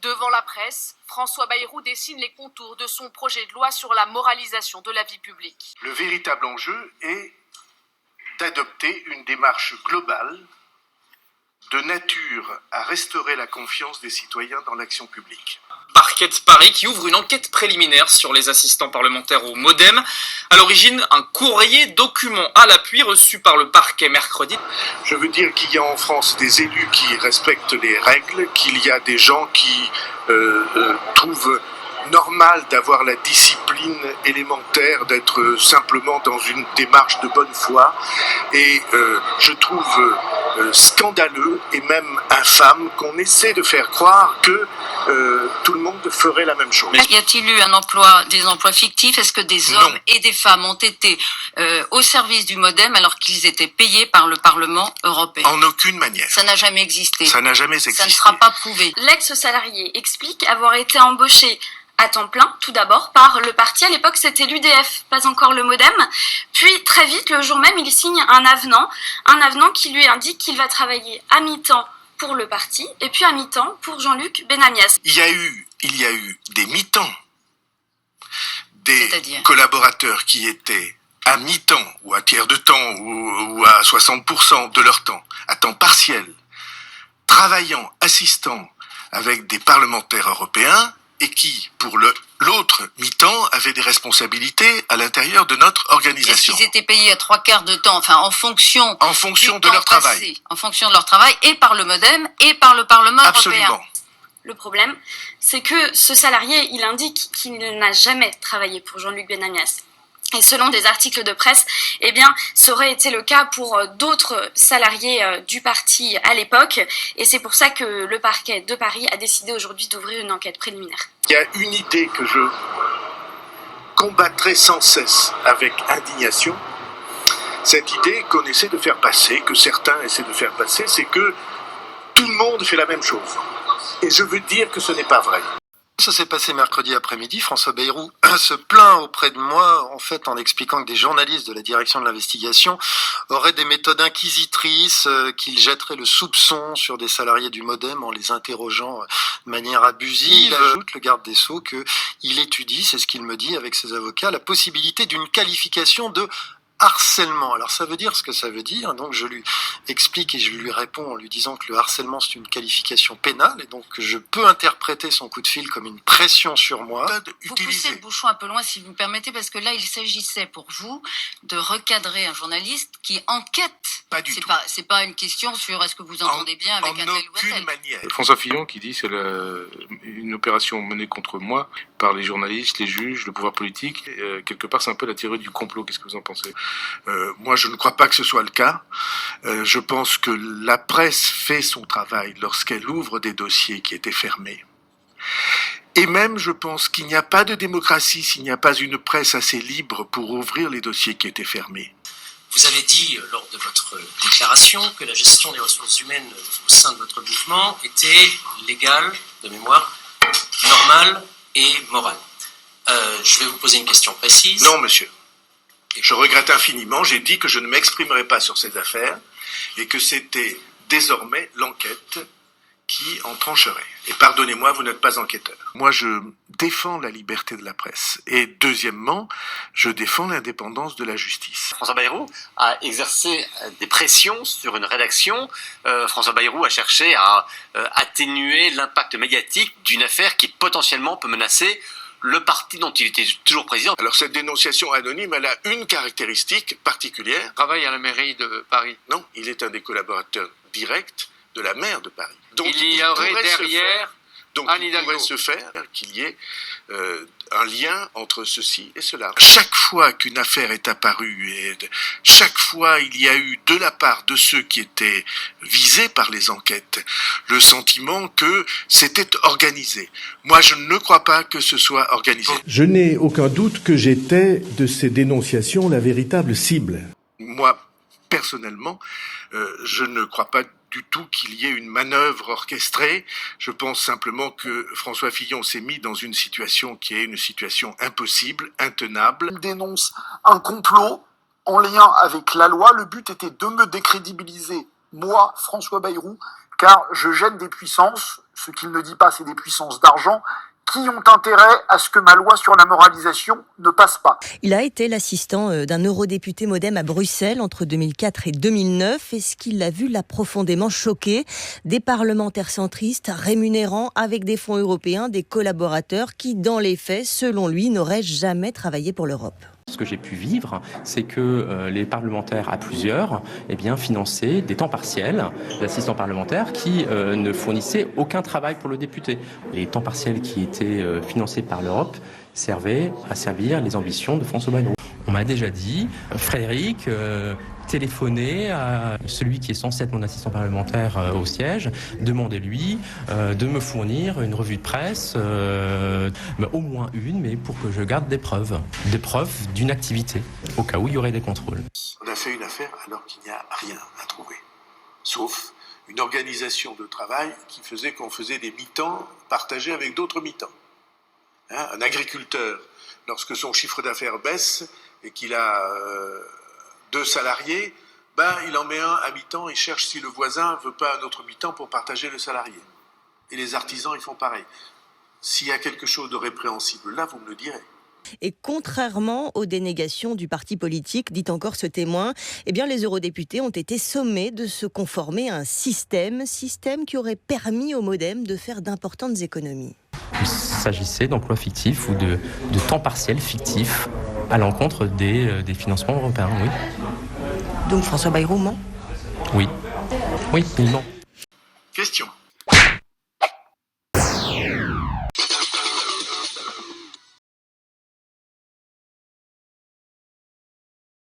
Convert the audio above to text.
Devant la presse, François Bayrou dessine les contours de son projet de loi sur la moralisation de la vie publique. Le véritable enjeu est d'adopter une démarche globale de nature à restaurer la confiance des citoyens dans l'action publique. Parquet de Paris qui ouvre une enquête préliminaire sur les assistants parlementaires au MoDem. À l'origine, un courrier document à l'appui reçu par le parquet mercredi. Je veux dire qu'il y a en France des élus qui respectent les règles, qu'il y a des gens qui trouvent normal d'avoir la discipline élémentaire, d'être simplement dans une démarche de bonne foi. Et je trouve scandaleux et même infâme qu'on essaie de faire croire que tout le monde ferait la même chose. Y a-t-il eu des emplois fictifs? Est-ce que des hommes et des femmes ont été au service du MoDem alors qu'ils étaient payés par le Parlement européen? En aucune manière. Ça n'a jamais existé. Ça n'a jamais existé. Ça ne sera pas prouvé. L'ex-salarié explique avoir été embauché à temps plein, tout d'abord, par le parti. À l'époque, c'était l'UDF, pas encore le MoDem. Puis, très vite, le jour même, il signe un avenant qui lui indique qu'il va travailler à mi-temps pour le parti, et puis à mi-temps pour Jean-Luc Benamias. Il y a eu des mi-temps, des collaborateurs qui étaient à mi-temps, ou à tiers de temps, ou à 60% de leur temps, à temps partiel, travaillant, assistant avec des parlementaires européens, et qui, pour l'autre mi-temps, avaient des responsabilités à l'intérieur de notre organisation. Est-ce qu'ils étaient payés à 3/4 de temps, enfin en fonction de leur travail. En fonction de leur travail, et par le MoDem, et par le Parlement européen. Le problème, c'est que ce salarié, il indique qu'il n'a jamais travaillé pour Jean-Luc Benamias. Et selon des articles de presse, eh bien, ça aurait été le cas pour d'autres salariés du parti à l'époque. Et c'est pour ça que le parquet de Paris a décidé aujourd'hui d'ouvrir une enquête préliminaire. Il y a une idée que je combattrai sans cesse avec indignation. Cette idée qu'on essaie de faire passer, que certains essaient de faire passer, c'est que tout le monde fait la même chose. Et je veux dire que ce n'est pas vrai. Ça s'est passé mercredi après-midi. François Bayrou se plaint auprès de moi, en fait, en expliquant que des journalistes de la direction de l'investigation auraient des méthodes inquisitrices, qu'ils jetteraient le soupçon sur des salariés du MoDem en les interrogeant de manière abusive. Il ajoute, le garde des Sceaux, qu'il étudie, c'est ce qu'il me dit avec ses avocats, la possibilité d'une qualification de harcèlement. Alors ça veut dire ce que ça veut dire, donc je lui explique et je lui réponds en lui disant que le harcèlement c'est une qualification pénale et donc que je peux interpréter son coup de fil comme une pression sur moi. Vous poussez le bouchon un peu loin si vous me permettez, parce que là il s'agissait pour vous de recadrer un journaliste qui enquête. Pas du tout. C'est pas une question sur est-ce que vous entendez bien avec un tel ou un tel. Manière. François Fillon qui dit c'est une opération menée contre moi par les journalistes, les juges, le pouvoir politique. Quelque part c'est un peu la théorie du complot. Qu'est-ce que vous en pensez? Moi, je ne crois pas que ce soit le cas. Je pense que la presse fait son travail lorsqu'elle ouvre des dossiers qui étaient fermés. Et même, je pense qu'il n'y a pas de démocratie s'il n'y a pas une presse assez libre pour ouvrir les dossiers qui étaient fermés. Vous avez dit, lors de votre déclaration, que la gestion des ressources humaines au sein de votre mouvement était légale, de mémoire, normale et morale. Je vais vous poser une question précise. Non, monsieur. Je regrette infiniment, j'ai dit que je ne m'exprimerai pas sur ces affaires et que c'était désormais l'enquête qui en trancherait. Et pardonnez-moi, vous n'êtes pas enquêteur. Moi, je défends la liberté de la presse. Et deuxièmement, je défends l'indépendance de la justice. François Bayrou a exercé des pressions sur une rédaction. François Bayrou a cherché à atténuer l'impact médiatique d'une affaire qui potentiellement peut menacer le parti dont il était toujours président. Alors cette dénonciation anonyme, elle a une caractéristique particulière. Il travaille à la mairie de Paris. Non, il est un des collaborateurs directs de la maire de Paris. Donc il y aurait derrière Anne Hidalgo. Il pourrait se faire qu'il y ait un lien entre ceci et cela. Chaque fois qu'une affaire est apparue, et chaque fois il y a eu de la part de ceux qui étaient visés par les enquêtes, le sentiment que c'était organisé. Moi, je ne crois pas que ce soit organisé. Je n'ai aucun doute que j'étais, de ces dénonciations, la véritable cible. Moi, personnellement, je ne crois pas du tout qu'il y ait une manœuvre orchestrée. Je pense simplement que François Fillon s'est mis dans une situation qui est une situation impossible, intenable. Il dénonce un complot en lien avec la loi. Le but était de me décrédibiliser, moi, François Bayrou, car je gêne des puissances, ce qu'il ne dit pas, c'est des puissances d'argent, qui ont intérêt à ce que ma loi sur la moralisation ne passe pas. Il a été l'assistant d'un eurodéputé MoDem à Bruxelles entre 2004 et 2009 et ce qu'il a vu l'a profondément choqué. Des parlementaires centristes rémunérant avec des fonds européens des collaborateurs qui, dans les faits, selon lui, n'auraient jamais travaillé pour l'Europe. Ce que j'ai pu vivre, c'est que les parlementaires à plusieurs finançaient des temps partiels d'assistants parlementaires qui ne fournissaient aucun travail pour le député. Les temps partiels qui étaient financés par l'Europe servaient à servir les ambitions de François Bayrou. On m'a déjà dit, Frédéric, téléphonez à celui qui est censé être mon assistant parlementaire au siège, demandez-lui de me fournir une revue de presse, au moins une, mais pour que je garde des preuves d'une activité, au cas où il y aurait des contrôles. On a fait une affaire alors qu'il n'y a rien à trouver, sauf une organisation de travail qui faisait qu'on faisait des mi-temps partagés avec d'autres mi-temps. Un agriculteur, lorsque son chiffre d'affaires baisse et qu'il a 2 salariés, il en met un à mi-temps et cherche si le voisin veut pas un autre mi-temps pour partager le salarié. Et les artisans, ils font pareil. S'il y a quelque chose de répréhensible là, vous me le direz. Et contrairement aux dénégations du parti politique, dit encore ce témoin, les eurodéputés ont été sommés de se conformer à un système qui aurait permis au MoDem de faire d'importantes économies. Il s'agissait d'emplois fictifs ou de temps partiels fictifs à l'encontre des financements européens, oui. Donc François Bayrou ment ? Oui, il ment. Question.